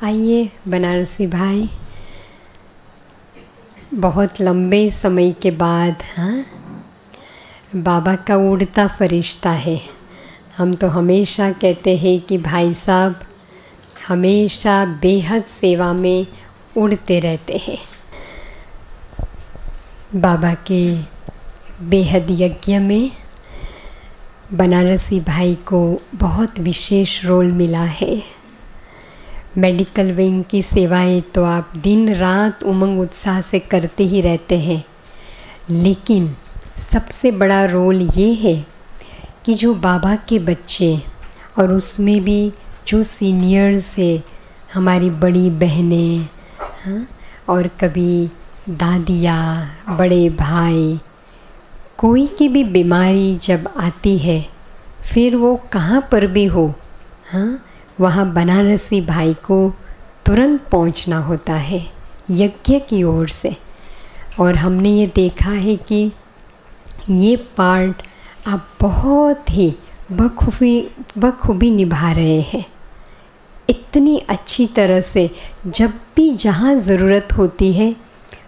आइए बनारसी भाई, बहुत लंबे समय के बाद बाबा का उड़ता फरिश्ता है। हम तो हमेशा कहते हैं कि भाई साहब हमेशा बेहद सेवा में उड़ते रहते हैं। बाबा के बेहद यज्ञ में बनारसी भाई को बहुत विशेष रोल मिला है। मेडिकल विंग की सेवाएं तो आप दिन रात उमंग उत्साह से करते ही रहते हैं, लेकिन सबसे बड़ा रोल ये है कि जो बाबा के बच्चे और उसमें भी जो सीनियर्स है, हमारी बड़ी बहनें और कभी दादियाँ, बड़े भाई, कोई की भी बीमारी जब आती है, फिर वो कहाँ पर भी हो, वहाँ बनारसी भाई को तुरंत पहुँचना होता है यज्ञ की ओर से। और हमने ये देखा है कि ये पार्ट आप बहुत ही बखूबी निभा रहे हैं, इतनी अच्छी तरह से। जब भी जहाँ ज़रूरत होती है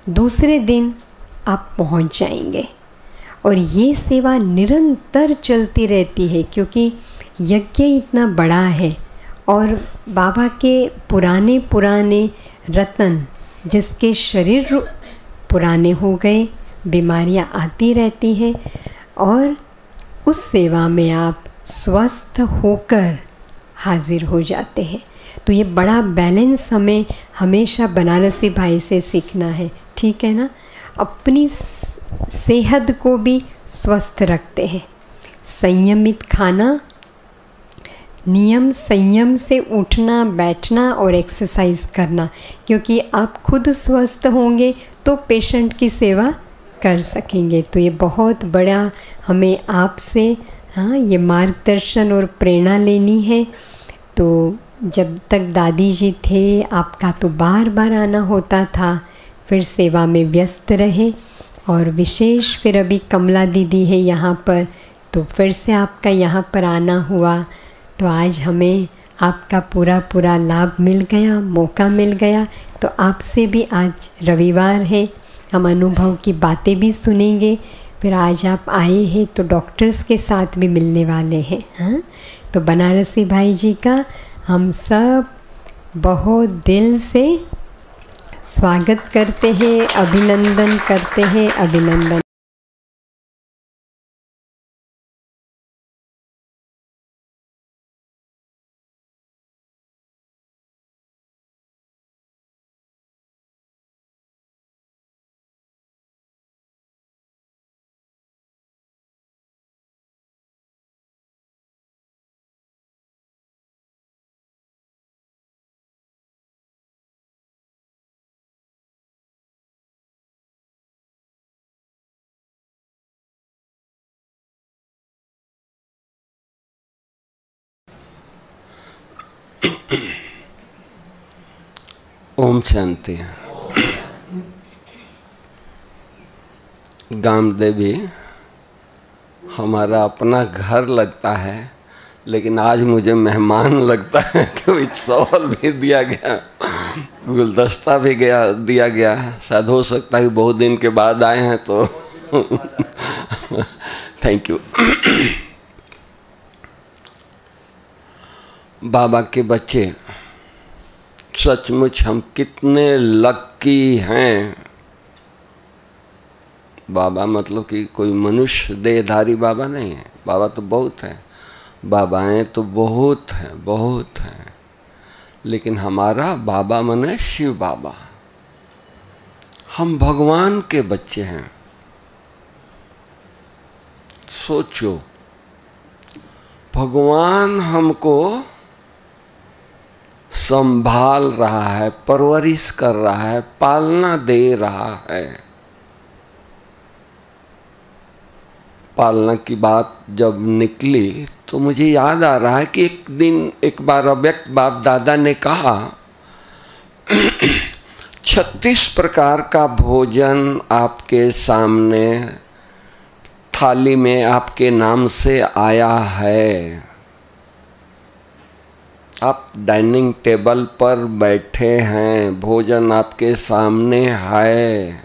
दूसरे दिन आप पहुँच जाएंगे और ये सेवा निरंतर चलती रहती है, क्योंकि यज्ञ इतना बड़ा है और बाबा के पुराने रतन जिसके शरीर पुराने हो गए, बीमारियां आती रहती हैं और उस सेवा में आप स्वस्थ होकर हाजिर हो जाते हैं। तो ये बड़ा बैलेंस हमें हमेशा बनारसी भाई से सीखना है, ठीक है ना। अपनी सेहत को भी स्वस्थ रखते हैं, संयमित खाना, नियम संयम से उठना बैठना और एक्सरसाइज करना, क्योंकि आप खुद स्वस्थ होंगे तो पेशेंट की सेवा कर सकेंगे। तो ये बहुत बड़ा हमें आपसे ये मार्गदर्शन और प्रेरणा लेनी है। तो जब तक दादी जी थे आपका तो बार बार आना होता था, फिर सेवा में व्यस्त रहे और विशेष फिर अभी कमला दीदी है यहाँ पर, तो फिर से आपका यहाँ पर आना हुआ। तो आज हमें आपका पूरा लाभ मिल गया, मौका मिल गया। तो आपसे भी आज रविवार है, हम अनुभव की बातें भी सुनेंगे। फिर आज आप आए हैं तो डॉक्टर्स के साथ भी मिलने वाले हैं। तो बनारसी भाई जी का हम सब बहुत दिल से स्वागत करते हैं, अभिनंदन करते हैं, अभिनंदन। ओम शांति। गामदेवी हमारा अपना घर लगता है, लेकिन आज मुझे मेहमान लगता है कि शॉल भी दिया गया, गुलदस्ता भी दिया गया। शायद हो सकता है बहुत दिन के बाद आए हैं तो थैंक यू। बाबा के बच्चे, सचमुच हम कितने लक्की हैं। बाबा मतलब कि कोई मनुष्य देहधारी बाबा नहीं है, बाबा तो बहुत हैं, बाबाएं तो बहुत हैं, लेकिन हमारा बाबा मने शिव बाबा। हम भगवान के बच्चे हैं। सोचो, भगवान हमको संभाल रहा है, परवरिश कर रहा है, पालना दे रहा है। पालना की बात जब निकली तो मुझे याद आ रहा है कि एक बार अव्यक्त बाप दादा ने कहा 36 प्रकार का भोजन आपके सामने थाली में आपके नाम से आया है। आप डाइनिंग टेबल पर बैठे हैं, भोजन आपके सामने है,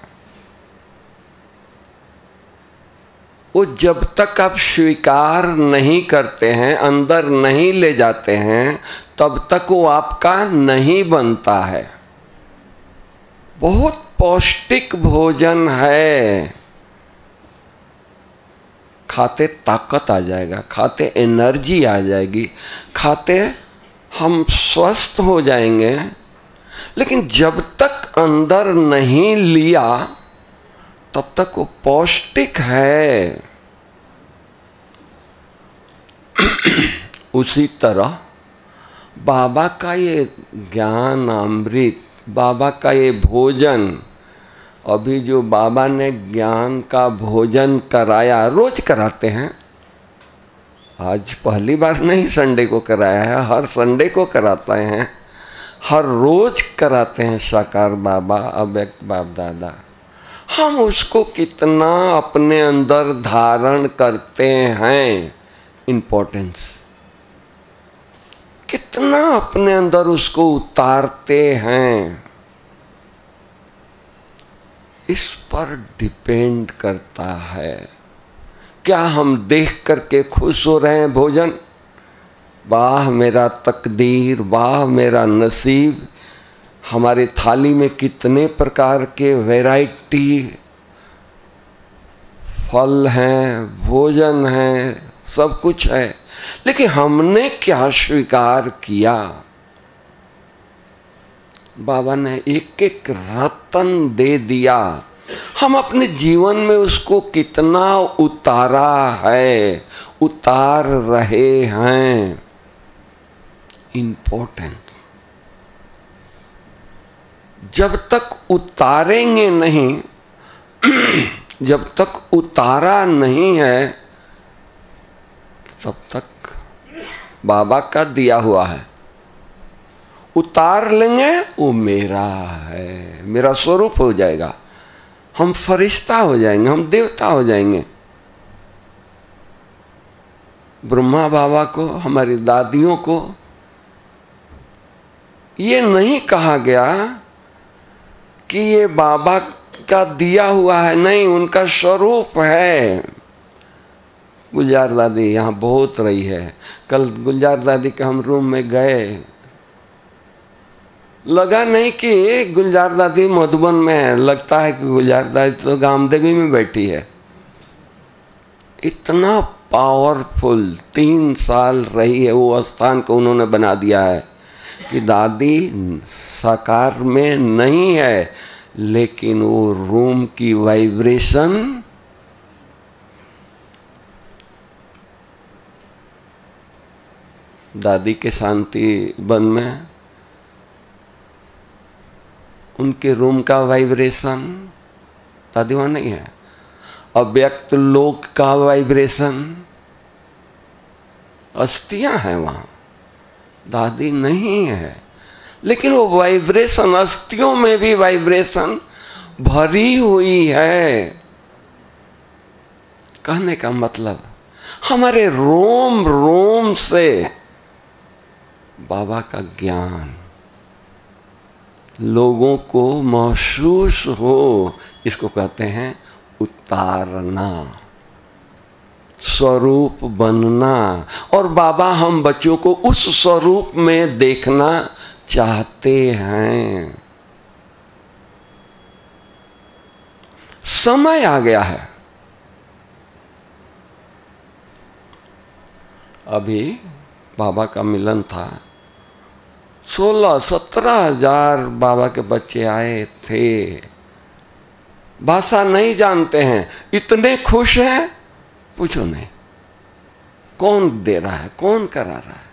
वो जब तक आप स्वीकार नहीं करते हैं, अंदर नहीं ले जाते हैं, तब तक वो आपका नहीं बनता है। बहुत पौष्टिक भोजन है, खाते ताकत आ जाएगा, खाते एनर्जी आ जाएगी, खाते हम स्वस्थ हो जाएंगे। लेकिन जब तक अंदर नहीं लिया तब तक वो पौष्टिक है। उसी तरह बाबा का ये ज्ञान अमृत, बाबा का ये भोजन, अभी जो बाबा ने ज्ञान का भोजन कराया, रोज कराते हैं, आज पहली बार नहीं संडे को कराया है, हर संडे को कराते हैं, हर रोज कराते हैं साकार बाबा, अव्यक्त बाप दादा। हम उसको कितना अपने अंदर धारण करते हैं, इम्पोर्टेंस कितना अपने अंदर उसको उतारते हैं, इस पर डिपेंड करता है। क्या हम देख करके खुश हो रहे हैं भोजन, वाह मेरा तकदीर, वाह मेरा नसीब, हमारे थाली में कितने प्रकार के वैरायटी फल हैं, भोजन है, सब कुछ है, लेकिन हमने क्या स्वीकार किया। बाबा ने एक एक रत्न दे दिया, हम अपने जीवन में उसको कितना उतारा है, उतार रहे हैं, इम्पोर्टेंट। जब तक उतारेंगे नहीं, जब तक उतारा नहीं है, तब तक बाबा का दिया हुआ है। उतार लेंगे वो मेरा है, मेरा स्वरूप हो जाएगा, हम फरिश्ता हो जाएंगे, हम देवता हो जाएंगे। ब्रह्मा बाबा को, हमारी दादियों को ये नहीं कहा गया कि ये बाबा का दिया हुआ है, नहीं, उनका स्वरूप है। गुलजार दादी यहाँ बहुत रही है। कल गुलजार दादी के हम रूम में गए, लगा नहीं कि गुलजार दादी मधुबन में है, लगता है कि गुलजार दादी तो गामदेवी में बैठी है। इतना पावरफुल 3 साल रही है, वो स्थान को उन्होंने बना दिया है कि दादी साकार में नहीं है, लेकिन वो रूम की वाइब्रेशन दादी के शांति वन में, उनके रूम का वाइब्रेशन दादी वहाँ नहीं है। अव्यक्त लोक का वाइब्रेशन, अस्थियां हैं वहाँ, दादी नहीं है, लेकिन वो वाइब्रेशन, अस्थियों में भी वाइब्रेशन भरी हुई है। कहने का मतलब हमारे रोम रोम से बाबा का ज्ञान लोगों को महसूस हो, इसको कहते हैं उतारना, स्वरूप बनना। और बाबा हम बच्चों को उस स्वरूप में देखना चाहते हैं। समय आ गया है। अभी बाबा का मिलन था, 16-17 हजार बाबा के बच्चे आए थे। भाषा नहीं जानते हैं, इतने खुश हैं, पूछो नहीं। कौन दे रहा है, कौन करा रहा है?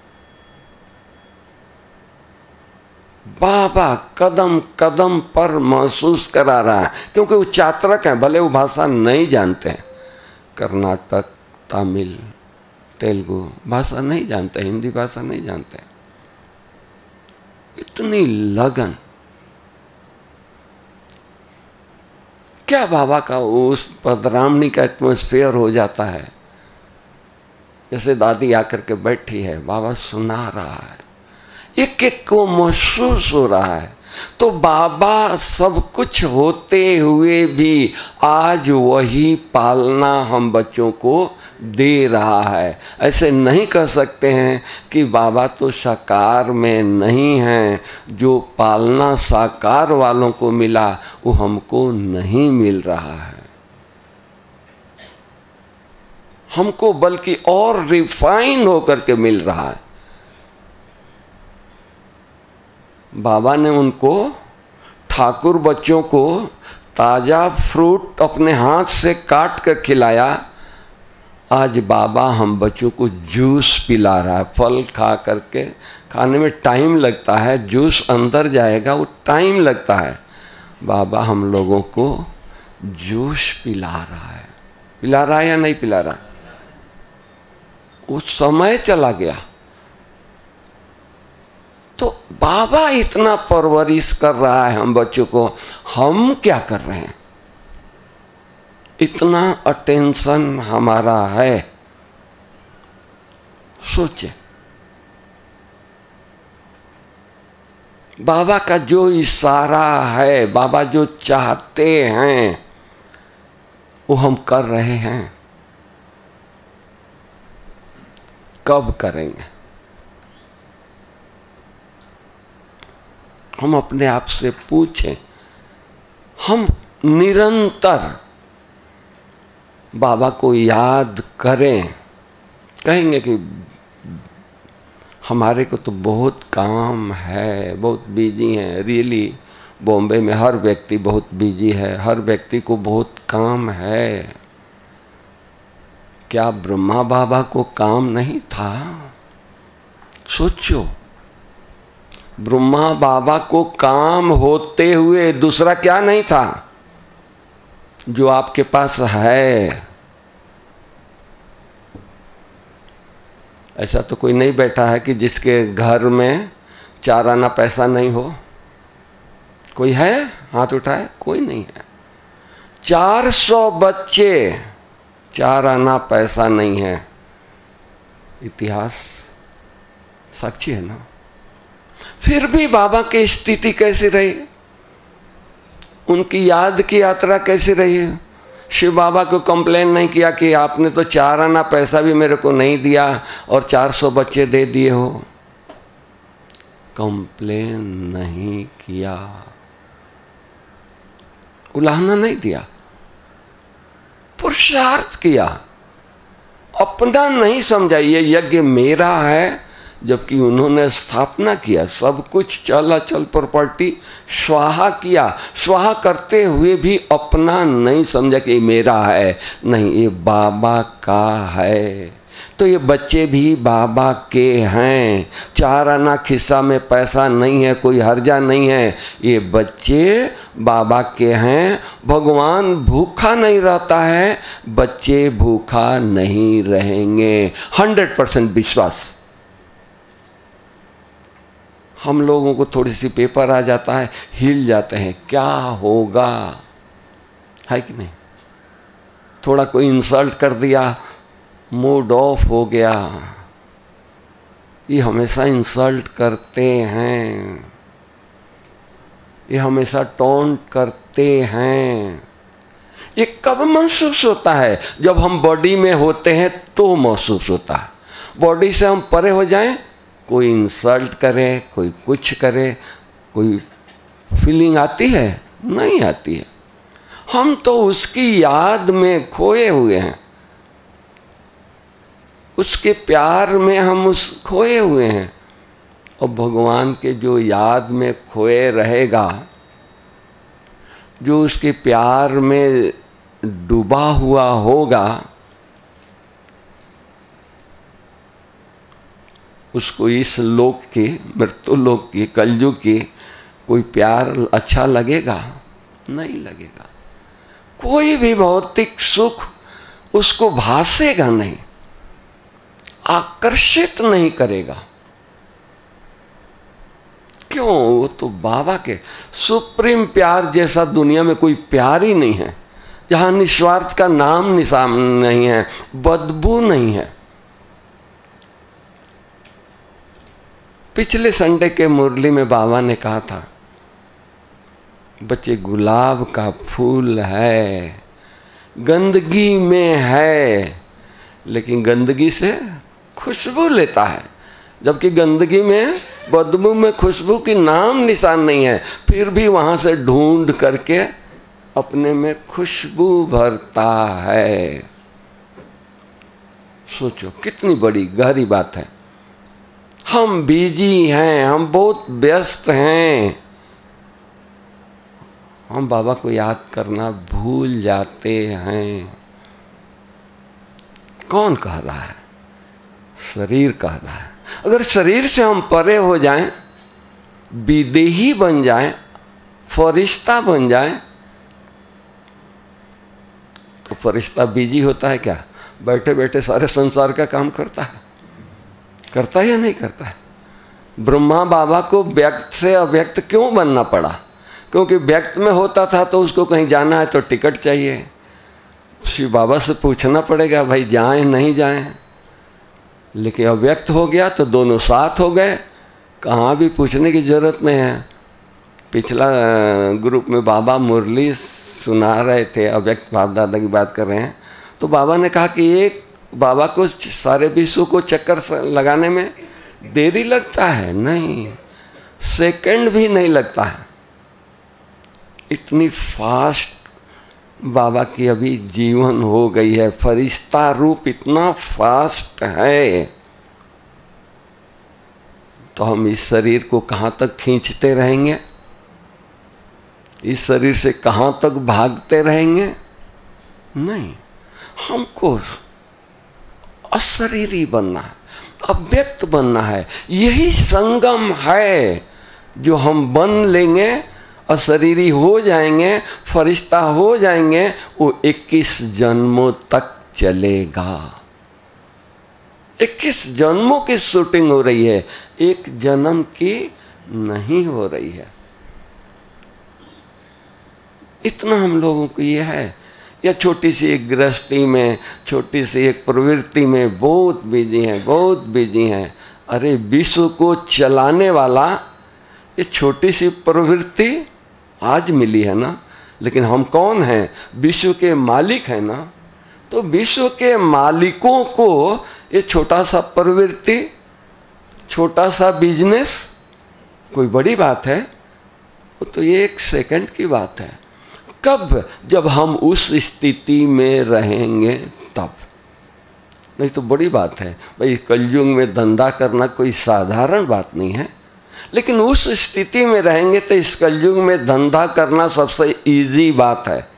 बाबा कदम कदम पर महसूस करा रहा है, क्योंकि वो चात्रक हैं, भले वो भाषा नहीं जानते हैं। कर्नाटक, तमिल, तेलुगु भाषा नहीं जानते, हिंदी भाषा नहीं जानते। इतनी लगन, क्या बाबा का उस पदरामणी का एटमॉस्फेयर हो जाता है। जैसे दादी आकर के बैठी है, बाबा सुना रहा है, एक एक को महसूस हो रहा है। तो बाबा सब कुछ होते हुए भी आज वही पालना हम बच्चों को दे रहा है। ऐसे नहीं कह सकते हैं कि बाबा तो साकार में नहीं हैं, जो पालना साकार वालों को मिला वो हमको नहीं मिल रहा है। हमको बल्कि और रिफाइन होकर के मिल रहा है। बाबा ने उनको ठाकुर बच्चों को ताज़ा फ्रूट अपने हाथ से काट कर खिलाया। आज बाबा हम बच्चों को जूस पिला रहा है। फल खा करके, खाने में टाइम लगता है, जूस अंदर जाएगा वो टाइम लगता है। बाबा हम लोगों को जूस पिला रहा है। पिला रहा है या नहीं पिला रहा? वो समय चला गया। तो बाबा इतना परवरिश कर रहा है हम बच्चों को, हम क्या कर रहे हैं? इतना अटेंशन हमारा है। सोचे, बाबा का जो इशारा है, बाबा जो चाहते हैं वो हम कर रहे हैं। कब करेंगे? हम अपने आप से पूछें। हम निरंतर बाबा को याद करें। कहेंगे कि हमारे को तो बहुत काम है, बहुत बिजी हैं। रियली बॉम्बे में हर व्यक्ति बहुत बिजी है, हर व्यक्ति को बहुत काम है। क्या ब्रह्मा बाबा को काम नहीं था? सोचो, ब्रह्मा बाबा को काम होते हुए दूसरा क्या नहीं था जो आपके पास है? ऐसा तो कोई नहीं बैठा है कि जिसके घर में 4 आना पैसा नहीं हो। कोई है? हाथ उठाए। कोई नहीं है। 400 बच्चे, 4 आना पैसा नहीं है। इतिहास साक्षी है ना। फिर भी बाबा की स्थिति कैसी रही? उनकी याद की यात्रा कैसी रही? शिव बाबा को कंप्लेन नहीं किया कि आपने तो 4 आना पैसा भी मेरे को नहीं दिया और 400 बच्चे दे दिए हो। कंप्लेन नहीं किया, उलाहना नहीं दिया, पुरुषार्थ किया। अपना नहीं समझा ये यज्ञ मेरा है, जबकि उन्होंने स्थापना किया। सब कुछ चल प्रॉपर्टी स्वाहा किया। स्वाहा करते हुए भी अपना नहीं समझा कि मेरा है, नहीं ये बाबा का है। तो ये बच्चे भी बाबा के हैं। 4 आना खिस्सा में पैसा नहीं है, कोई हर्जा नहीं है। ये बच्चे बाबा के हैं। भगवान भूखा नहीं रहता है, बच्चे भूखा नहीं रहेंगे। 100% विश्वास। हम लोगों को थोड़ी सी पेपर आ जाता है, हिल जाते हैं, क्या होगा, है कि नहीं? थोड़ा कोई इंसल्ट कर दिया, मूड ऑफ हो गया। ये हमेशा इंसल्ट करते हैं, ये हमेशा टॉन्ट करते हैं। ये कब महसूस होता है? जब हम बॉडी में होते हैं तो महसूस होता है। बॉडी से हम परे हो जाएं, कोई इंसल्ट करे, कोई कुछ करे, कोई फीलिंग आती है? नहीं आती है। हम तो उसकी याद में खोए हुए हैं, उसके प्यार में हम खोए हुए हैं। और भगवान के जो याद में खोए रहेगा, जो उसके प्यार में डूबा हुआ होगा, उसको इस लोक की, मृत्यु लोक की, कलयुग की कोई प्यार अच्छा लगेगा? नहीं लगेगा। कोई भी भौतिक सुख उसको भासेगा नहीं, आकर्षित नहीं करेगा। क्यों? वो तो बाबा के सुप्रीम प्यार जैसा दुनिया में कोई प्यार ही नहीं है, जहां निस्वार्थ का नाम निशान नहीं है, बदबू नहीं है। पिछले संडे के मुरली में बाबा ने कहा था, बच्चे गुलाब का फूल है, गंदगी में है, लेकिन गंदगी से खुशबू लेता है, जबकि गंदगी में, बदबू में, खुशबू की नाम निशान नहीं है, फिर भी वहां से ढूंढ करके अपने में खुशबू भरता है। सोचो कितनी बड़ी गहरी बात है। हम बिजी हैं, हम बहुत व्यस्त हैं, हम बाबा को याद करना भूल जाते हैं। कौन कह रहा है? शरीर कह रहा है। अगर शरीर से हम परे हो जाएं, विदेही बन जाएं, फरिश्ता बन जाएं, तो फरिश्ता बिजी होता है क्या? बैठे बैठे सारे संसार का काम करता है, करता है या नहीं करता है? ब्रह्मा बाबा को व्यक्त से अव्यक्त क्यों बनना पड़ा? क्योंकि व्यक्त में होता था तो उसको कहीं जाना है तो टिकट चाहिए, शिव बाबा से पूछना पड़ेगा भाई जाएं नहीं जाएं। लेकिन अव्यक्त हो गया तो दोनों साथ हो गए, कहाँ भी पूछने की जरूरत नहीं है। पिछला ग्रुप में बाबा मुरली सुना रहे थे, अव्यक्त बाप दादा की बात कर रहे हैं, तो बाबा ने कहा कि एक बाबा को सारे विश्व को चक्कर लगाने में देरी लगता है? नहीं, सेकंड भी नहीं लगता है। इतनी फास्ट बाबा की अभी जीवन हो गई है, फरिश्ता रूप इतना फास्ट है। तो हम इस शरीर को कहाँ तक खींचते रहेंगे? इस शरीर से कहाँ तक भागते रहेंगे? नहीं, हमको अशरीरी बनना है, अव्यक्त बनना है। यही संगम है जो हम बन लेंगे, अशरीरी हो जाएंगे, फरिश्ता हो जाएंगे, वो 21 जन्मों तक चलेगा। 21 जन्मों की शूटिंग हो रही है, एक जन्म की नहीं हो रही है। इतना हम लोगों को ये है, या छोटी सी एक गृहस्थी में, छोटी सी एक प्रवृत्ति में बहुत बिजी हैं, बहुत बिजी हैं। अरे विश्व को चलाने वाला ये छोटी सी प्रवृत्ति आज मिली है ना, लेकिन हम कौन हैं? विश्व के मालिक हैं ना। तो विश्व के मालिकों को ये छोटा सा प्रवृत्ति, छोटा सा बिजनेस कोई बड़ी बात है? वो तो ये एक सेकंड की बात है। कब? जब हम उस स्थिति में रहेंगे तब। नहीं तो बड़ी बात है भाई, कलयुग में धंधा करना कोई साधारण बात नहीं है, लेकिन उस स्थिति में रहेंगे तो इस कलयुग में धंधा करना सबसे इजी बात है।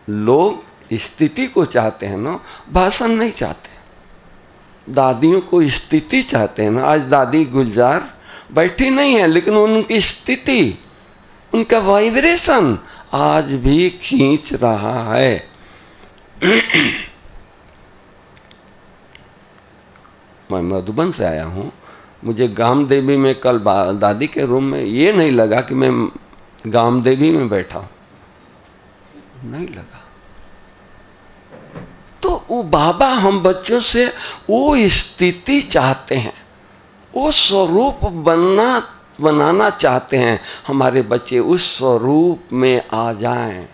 लोग स्थिति को चाहते हैं ना, भाषण नहीं चाहते। दादियों को स्थिति चाहते हैं ना। आज दादी गुलजार बैठी नहीं है, लेकिन उनकी स्थिति, उनका वाइब्रेशन आज भी खींच रहा है। मैं मधुबन से आया हूँ, मुझे गाम देवी में कल दादी के रूम में ये नहीं लगा कि मैं गाम देवी में बैठा हूँ, नहीं लगा। तो वो बाबा हम बच्चों से वो स्थिति चाहते हैं, वो स्वरूप बनाना चाहते हैं। हमारे बच्चे उस स्वरूप में आ जाएं।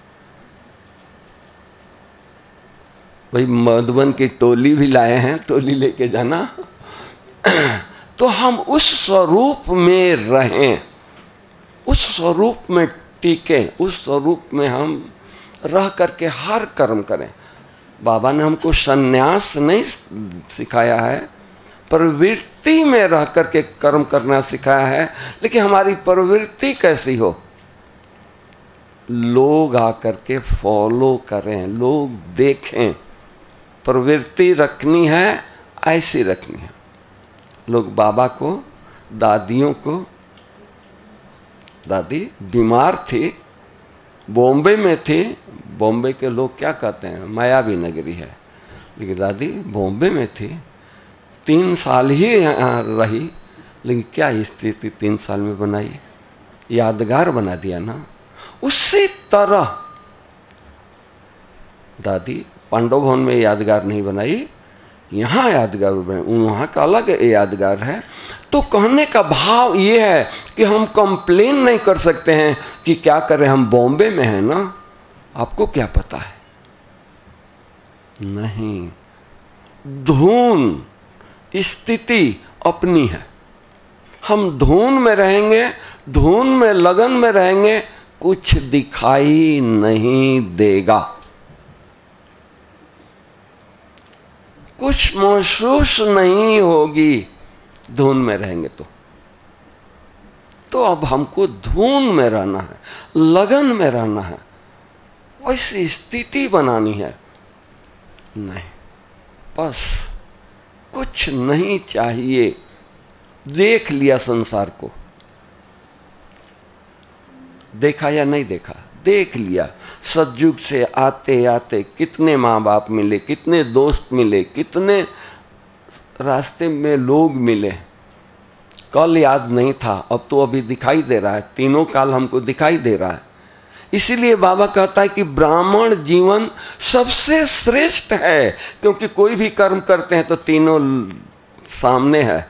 भाई मधुबन की टोली भी लाए हैं, टोली लेके जाना। तो हम उस स्वरूप में रहें, उस स्वरूप में टिकें, उस स्वरूप में हम रह करके हर कर्म करें। बाबा ने हमको संन्यास नहीं सिखाया है, प्रवृत्ति में रह करके कर्म करना सिखाया है। लेकिन हमारी प्रवृत्ति कैसी हो? लोग आकर के फॉलो करें, लोग देखें। प्रवृत्ति रखनी है, ऐसी रखनी है। लोग बाबा को, दादियों को, दादी बीमार थी, बॉम्बे में थी, बॉम्बे के लोग क्या कहते हैं, मायावी नगरी है, लेकिन दादी बॉम्बे में थी, 3 साल ही यहाँ रही, लेकिन क्या स्थिति 3 साल में बनाई, यादगार बना दिया ना। उसी तरह दादी पांडव भवन में यादगार नहीं बनाई, यहाँ यादगार वहाँ का अलग यादगार है। तो कहने का भाव ये है कि हम कंप्लेन नहीं कर सकते हैं कि क्या करें, हम बॉम्बे में हैं ना, आपको क्या पता है। नहीं, धुन स्थिति अपनी है। हम धुन में रहेंगे, धुन में लगन में रहेंगे, कुछ दिखाई नहीं देगा, कुछ महसूस नहीं होगी धुन में रहेंगे तो अब हमको धुन में रहना है, लगन में रहना है, वैसी स्थिति बनानी है। नहीं, बस कुछ नहीं चाहिए। देख लिया संसार को, देखा या नहीं देखा, देख लिया। सतयुग से आते आते कितने माँ बाप मिले, कितने दोस्त मिले, कितने रास्ते में लोग मिले। कल याद नहीं था, अब तो अभी दिखाई दे रहा है, तीनों काल हमको दिखाई दे रहा है। इसीलिए बाबा कहता है कि ब्राह्मण जीवन सबसे श्रेष्ठ है, क्योंकि कोई भी कर्म करते हैं तो तीनों सामने है।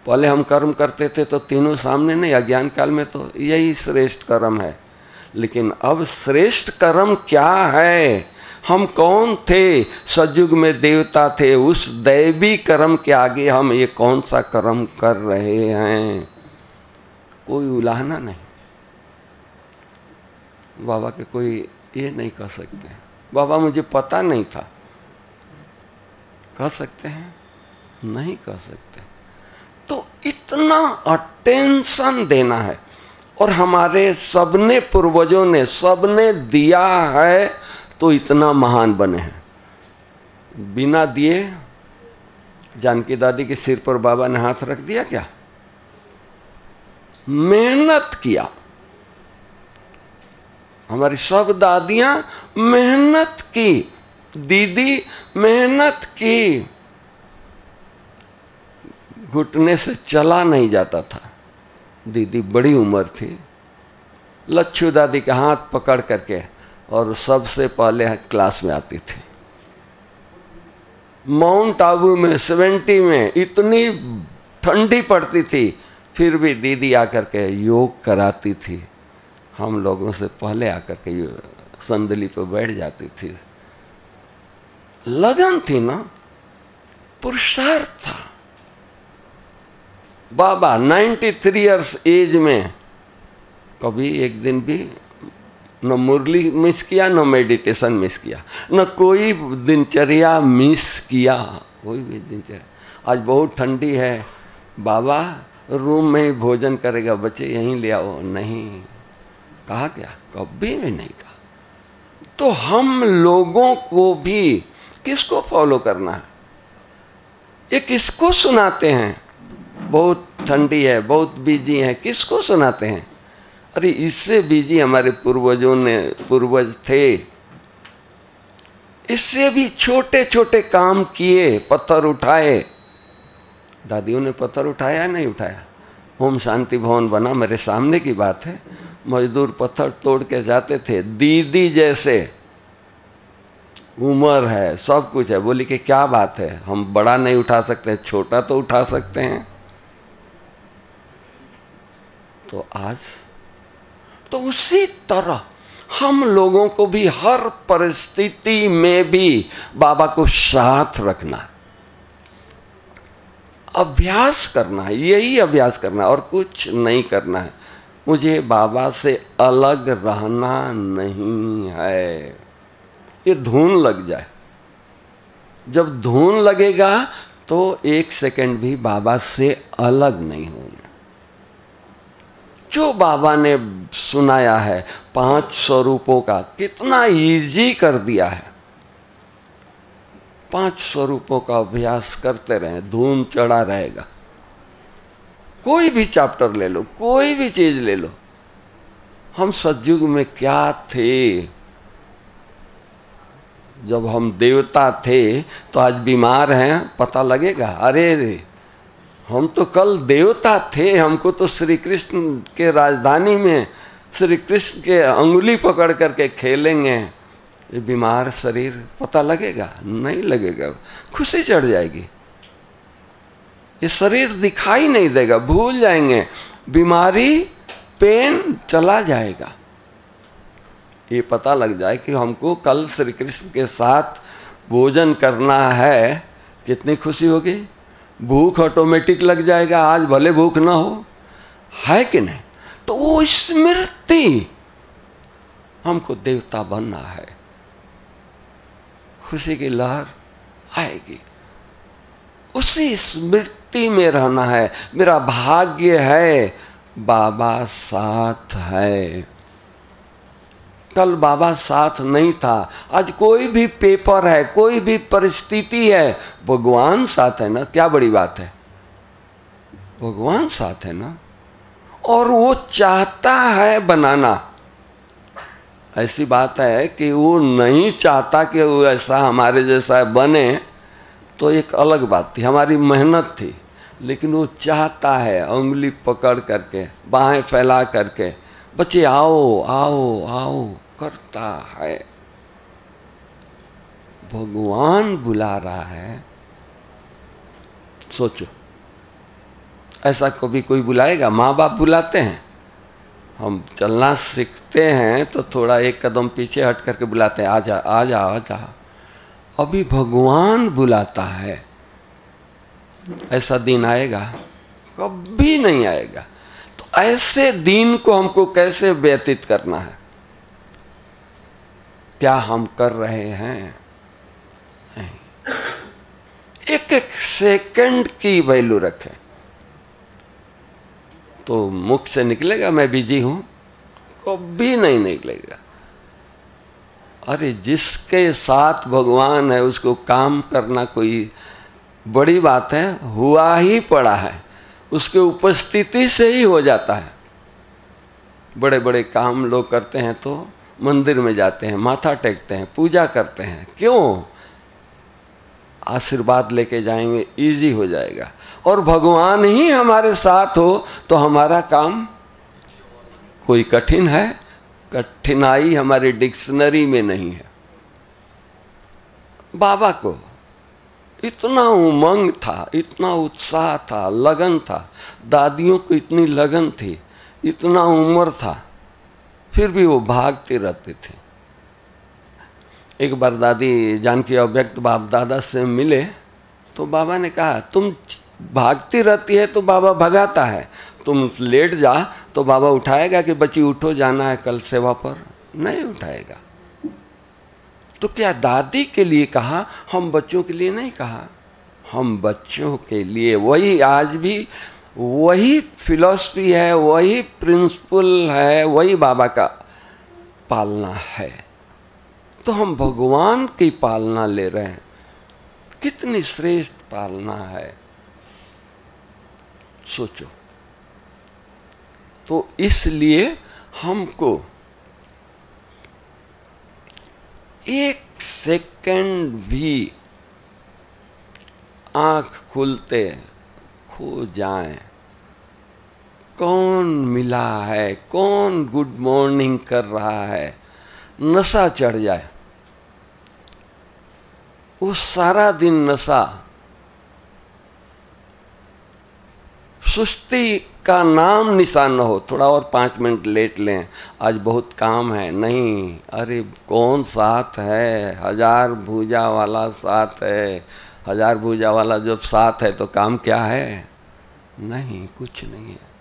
पहले हम कर्म करते थे तो तीनों सामने नहीं, अज्ञान काल में तो यही श्रेष्ठ कर्म है। लेकिन अब श्रेष्ठ कर्म क्या है, हम कौन थे? सतयुग में देवता थे, उस दैवी कर्म के आगे हम ये कौन सा कर्म कर रहे हैं? कोई उलाहना नहीं। बाबा के कोई ये नहीं कह सकते, बाबा मुझे पता नहीं था, कह सकते हैं? नहीं कह सकते। तो इतना अटेंशन देना है, और हमारे सबने पूर्वजों ने सबने दिया है तो इतना महान बने हैं। बिना दिए, जानकी दादी के सिर पर बाबा ने हाथ रख दिया क्या? मेहनत किया। हमारी सब दादियां मेहनत की, दीदी मेहनत की, घुटने से चला नहीं जाता था। दीदी बड़ी उम्र थी, लच्छू दादी का हाथ पकड़ करके, और सबसे पहले क्लास में आती थी। माउंट आबू में 70 में इतनी ठंडी पड़ती थी, फिर भी दीदी आकर के योग कराती थी। हम लोगों से पहले आकर के संदली पर बैठ जाती थी। लगन थी ना, पुरुषार्थ था। बाबा 93 इयर्स एज में कभी एक दिन भी न मुरली मिस किया, न मेडिटेशन मिस किया, न कोई दिनचर्या मिस किया, कोई भी दिनचर्या। आज बहुत ठंडी है, बाबा रूम में ही भोजन करेगा, बच्चे यहीं ले आओ, नहीं कहा क्या? कभी भी नहीं कहा। तो हम लोगों को भी किसको फॉलो करना है? ये किसको सुनाते हैं? बहुत ठंडी है, बहुत बिजी है, किसको सुनाते हैं? अरे इससे बिजी हमारे पूर्वज थे। इससे भी छोटे छोटे काम किए, पत्थर उठाए। दादियों ने पत्थर उठाया नहीं उठाया? ओम शांति भवन बना, मेरे सामने की बात है। मजदूर पत्थर तोड़ के जाते थे। दीदी जैसे उम्र है, सब कुछ है, बोली कि क्या बात है, हम बड़ा नहीं उठा सकते, छोटा तो उठा सकते हैं। तो आज तो उसी तरह हम लोगों को भी हर परिस्थिति में भी बाबा को साथ रखना है, अभ्यास करना है, यही अभ्यास करना है, और कुछ नहीं करना है। मुझे बाबा से अलग रहना नहीं है। ये धुन लग जाए, जब धुन लगेगा तो एक सेकंड भी बाबा से अलग नहीं होना। जो बाबा ने सुनाया है 5 स्वरूपों का, कितना इजी कर दिया है। 5 स्वरूपों का अभ्यास करते रहें, धूम चढ़ा रहेगा। कोई भी चैप्टर ले लो, कोई भी चीज ले लो। हम सतयुग में क्या थे? जब हम देवता थे तो आज बीमार हैं, पता लगेगा। अरे हम तो कल देवता थे, हमको तो श्री कृष्ण के राजधानी में श्री कृष्ण के अंगुली पकड़ करके खेलेंगे, ये बीमार शरीर पता लगेगा? नहीं लगेगा, खुशी चढ़ जाएगी। ये शरीर दिखाई नहीं देगा, भूल जाएंगे, बीमारी पेन चला जाएगा। ये पता लग जाए कि हमको कल श्री कृष्ण के साथ भोजन करना है, कितनी खुशी होगी। भूख ऑटोमेटिक लग जाएगा, आज भले भूख ना हो, है कि नहीं? तो वो स्मृति, हमको देवता बनना है, खुशी की लहर आएगी, उसी स्मृति में रहना है। मेरा भाग्य है बाबा साथ है। कल बाबा साथ नहीं था, आज कोई भी पेपर है, कोई भी परिस्थिति है, भगवान साथ है ना। क्या बड़ी बात है, भगवान साथ है ना। और वो चाहता है बनाना। ऐसी बात है कि वो नहीं चाहता कि वो ऐसा हमारे जैसा बने, तो एक अलग बात थी, हमारी मेहनत थी। लेकिन वो चाहता है, उंगली पकड़ करके, बाहें फैला करके, बच्चे आओ आओ आओ करता है। भगवान बुला रहा है। सोचो, ऐसा कभी कोई बुलाएगा? माँ बाप बुलाते हैं, हम चलना सीखते हैं तो थोड़ा एक कदम पीछे हट करके बुलाते हैं, आजा आजा आजा। अभी भगवान बुलाता है। ऐसा दिन आएगा? कभी नहीं आएगा। तो ऐसे दिन को हमको कैसे व्यतीत करना है? क्या हम कर रहे हैं? एक एक सेकंड की वैल्यू रखें। तो मुख से निकलेगा मैं बिजी हूं? कभी नहीं निकलेगा। अरे जिसके साथ भगवान है उसको काम करना कोई बड़ी बात है? हुआ ही पड़ा है, उसके उपस्थिति से ही हो जाता है। बड़े बड़े काम लोग करते हैं तो मंदिर में जाते हैं, माथा टेकते हैं, पूजा करते हैं। क्यों? आशीर्वाद लेके जाएंगे, इजी हो जाएगा। और भगवान ही हमारे साथ हो तो हमारा काम कोई कठिन है? कठिनाई हमारी डिक्शनरी में नहीं है। बाबा को इतना उमंग था, इतना उत्साह था, लगन था। दादियों को इतनी लगन थी, इतना उम्र था, फिर भी वो भागती रहती थी। एक बार दादी जानकी अव्यक्त बाप दादा से मिले तो बाबा ने कहा, तुम भागती रहती है तो बाबा भगाता है, तुम लेट जा तो बाबा उठाएगा कि बच्ची उठो, जाना है कल सेवा पर? नहीं उठाएगा। तो क्या दादी के लिए कहा, हम बच्चों के लिए नहीं कहा? हम बच्चों के लिए। वही आज भी वही फिलॉसफी है, वही प्रिंसिपल है, वही बाबा का पालना है। तो हम भगवान की पालना ले रहे हैं। कितनी श्रेष्ठ पालना है, सोचो। तो इसलिए हमको एक सेकंड भी आंख खुलते खो जाए, कौन मिला है, कौन गुड मॉर्निंग कर रहा है, नशा चढ़ जाए। वो सारा दिन नशा, सुस्ती का नाम निशान न हो। थोड़ा और 5 मिनट लेट लें, आज बहुत काम है। नहीं, अरे कौन साथ है? 1000 भुजा वाला साथ है। 1000 भुजा वाला जब साथ है तो काम क्या है? नहीं, कुछ नहीं है।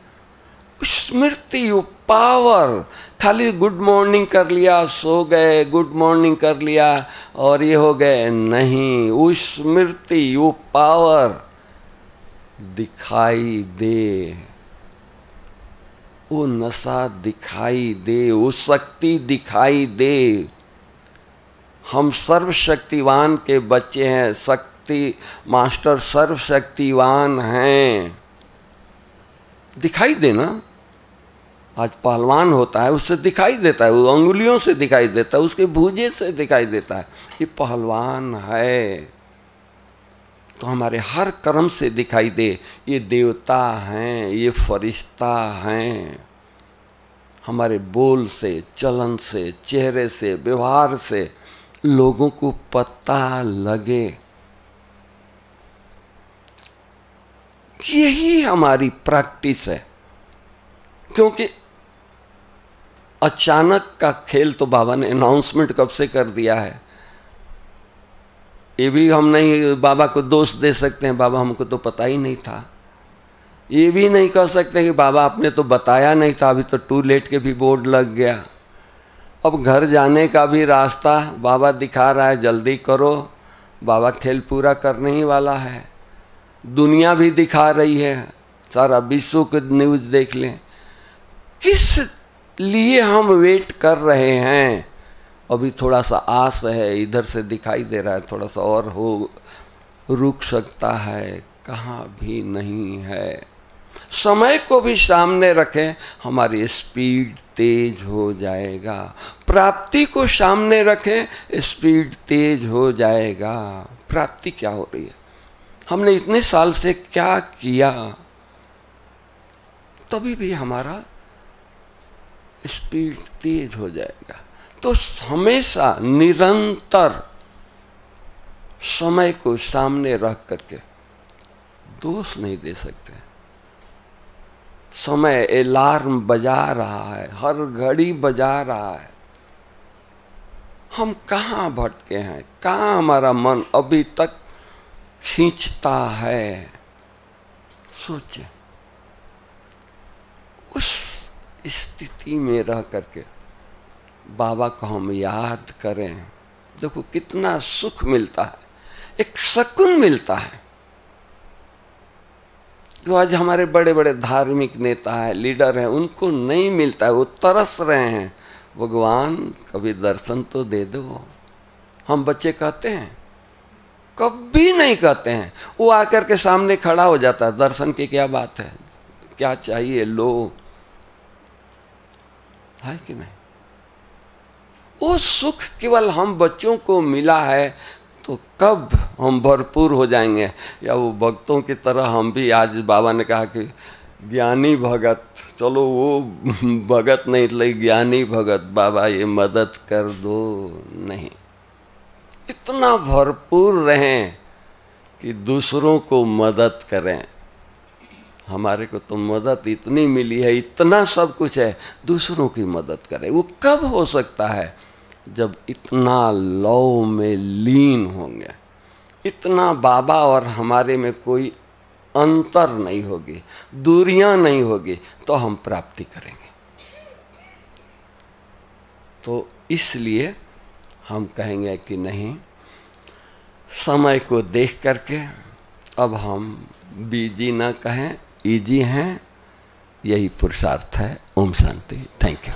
स्मृति, वो पावर। खाली गुड मॉर्निंग कर लिया, सो गए, गुड मॉर्निंग कर लिया और ये हो गए, नहीं। वो स्मृति, वो पावर दिखाई दे, वो नशा दिखाई दे, वो शक्ति दिखाई दे। हम सर्वशक्तिवान के बच्चे हैं। शक्ति मास्टर सर्वशक्तिवान हैं। दिखाई देना। आज पहलवान होता है, उससे दिखाई देता है, वो अंगुलियों से दिखाई देता है, उसके भुजे से दिखाई देता है, ये पहलवान है। तो हमारे हर कर्म से दिखाई दे, ये देवता हैं, ये फरिश्ता हैं। हमारे बोल से, चलन से, चेहरे से, व्यवहार से लोगों को पता लगे। यही हमारी प्रैक्टिस है, क्योंकि अचानक का खेल तो बाबा ने अनाउंसमेंट कब से कर दिया है। ये भी हम नहीं बाबा को दोष दे सकते हैं, बाबा हमको तो पता ही नहीं था। ये भी नहीं कह सकते कि बाबा आपने तो बताया नहीं था, अभी तो टू लेट के भी बोर्ड लग गया। अब घर जाने का भी रास्ता बाबा दिखा रहा है, जल्दी करो, बाबा खेल पूरा करने ही वाला है। दुनिया भी दिखा रही है, सारा विश्व को न्यूज़ देख लें। किस लिए हम वेट कर रहे हैं? अभी थोड़ा सा आस है, इधर से दिखाई दे रहा है, थोड़ा सा और हो रुक सकता है, कहाँ भी नहीं है। समय को भी सामने रखें, हमारी स्पीड तेज हो जाएगा। प्राप्ति को सामने रखें, स्पीड तेज हो जाएगा। प्राप्ति क्या हो रही है, हमने इतने साल से क्या किया, तभी भी हमारा स्पीड तेज हो जाएगा। तो हमेशा निरंतर समय को सामने रख करके दोष नहीं दे सकते। समय अलार्म बजा रहा है, हर घड़ी बजा रहा है। हम कहाँ भटके हैं, कहाँ हमारा मन अभी तक खींचता है। सोचिए, उस स्थिति में रह करके बाबा को हम याद करें, देखो कितना सुख मिलता है, एक सुकून मिलता है। जो आज हमारे बड़े बड़े धार्मिक नेता हैं, लीडर हैं, उनको नहीं मिलता है, वो तरस रहे हैं, भगवान कभी दर्शन तो दे दो। हम बच्चे कहते हैं, कभी नहीं कहते हैं। वो आकर के सामने खड़ा हो जाता है, दर्शन की क्या बात है, क्या चाहिए लो, है कि नहीं? वो सुख केवल हम बच्चों को मिला है, तो कब हम भरपूर हो जाएंगे। या वो भक्तों की तरह हम भी, आज बाबा ने कहा कि ज्ञानी भगत, चलो वो भगत नहीं ले ज्ञानी भगत, बाबा ये मदद कर दो, नहीं। इतना भरपूर रहें कि दूसरों को मदद करें। हमारे को तो मदद इतनी मिली है, इतना सब कुछ है, दूसरों की मदद करें। वो कब हो सकता है? जब इतना लौ में लीन होंगे, इतना बाबा और हमारे में कोई अंतर नहीं होगी, दूरियां नहीं होगी, तो हम प्राप्ति करेंगे। तो इसलिए हम कहेंगे कि नहीं, समय को देख करके अब हम बिजी ना कहें, इजी हैं, यही पुरुषार्थ है। ओम शांति। Thank you.